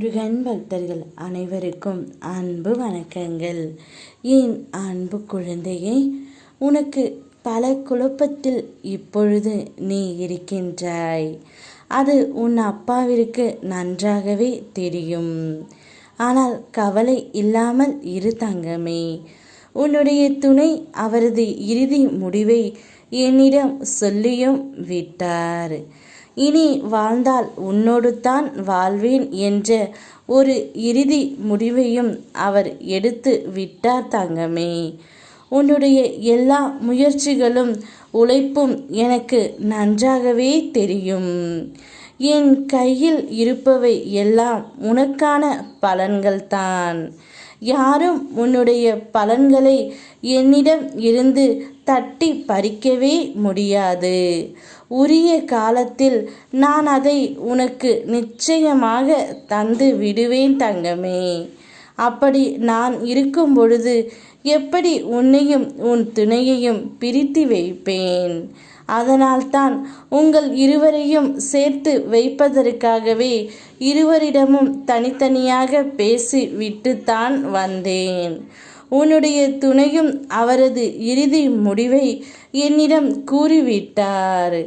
முருகன் பக்தர்கள் அனைவருக்கும் அன்பு வணக்கங்கள். என் அன்பு குழந்தையே, உனக்கு பல குழப்பத்தில் இப்பொழுது நீ இருக்கின்றாய். அது உன் அப்பாவிற்கு நன்றாகவே தெரியும். ஆனால் கவலை இல்லாமல் இரு தங்கமே. உன்னுடைய துணை அவரது இறுதி முடிவை என்னிடம் சொல்லியும் விட்டார். இனி வாழ்ந்தால் உன்னோடு தான் வாழ்வேன் என்ற ஒரு இறுதி முடிவையும் அவர் எடுத்து விட்டார் தங்கமே. உன்னுடைய எல்லா முயற்சிகளும் உழைப்பும் எனக்கு நன்றாகவே தெரியும். என் கையில் இருப்பவை எல்லாம் உனக்கான பலன்கள்தான். யாரும் உன்னுடைய பலன்களை என்னிடம் இருந்து தட்டி பறிக்கவே முடியாது. உரிய காலத்தில் நான் அதை உனக்கு நிச்சயமாக தந்து விடுவேன் தங்கமே. அப்படி நான் இருக்கும் பொழுது எப்படி உன்னையும் உன் துணையையும் பிரித்து வைப்பேன்? அதனால்தான் உங்கள் இருவரையும் சேர்த்து வைப்பதற்காகவே இருவரிடமும் தனித்தனியாக பேசி விட்டுத்தான் வந்தேன். உன்னுடைய துணையும் அவரது இறுதி முடிவை என்னிடம் கூறிவிட்டார்.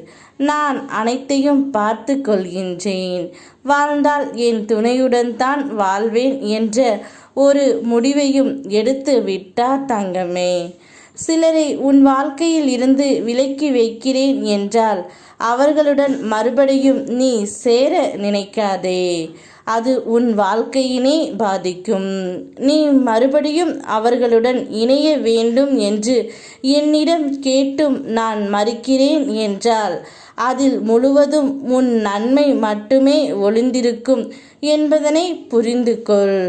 நான் அனைத்தையும் பார்த்து கொள்கின்றேன். வாழ்ந்தால் என் துணையுடன் தான் வாழ்வேன் என்ற ஒரு முடிவையும் எடுத்து விட்டார் தங்கமே. சிலரை உன் வாழ்க்கையில் இருந்து விலக்கி வைக்கிறேன் என்றால் அவர்களுடன் மறுபடியும் நீ சேர நினைக்காதே. அது உன் வாழ்க்கையினை பாதிக்கும். நீ மறுபடியும் அவர்களுடன் இணைய வேண்டும் என்று என்னிடம் கேட்டும் நான் மறுக்கிறேன் என்றால் அதில் முழுவதும் உன் நன்மை மட்டுமே ஒளிந்திருக்கும் என்பதனை புரிந்து கொள்.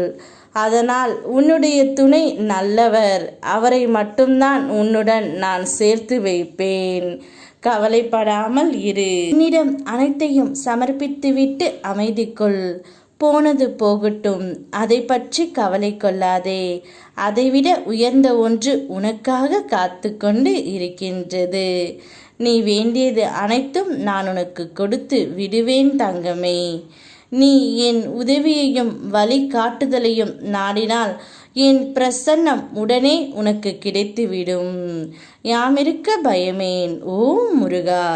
அதனால் உன்னுடைய துணை நல்லவர். அவரை மட்டும்தான் உன்னுடன் நான் சேர்த்து வைப்பேன். கவலைப்படாமல் இரு. என்னிடம் அனைத்தையும் சமர்ப்பித்துவிட்டு அமைதி கொள். போனது போகட்டும், அதை பற்றி கவலை கொள்ளாதே. அதைவிட உயர்ந்த ஒன்று உனக்காக காத்து கொண்டு இருக்கின்றது. நீ வேண்டியது அனைத்தும் நான் உனக்கு கொடுத்து விடுவேன் தங்கமே. நீ என் உதவியையும் வழிகாட்டுதலையும் நாடினால் என் பிரசன்னம் உடனே உனக்கு கிடைத்துவிடும். யாமிருக்க பயமேன். ஓம் முருகா.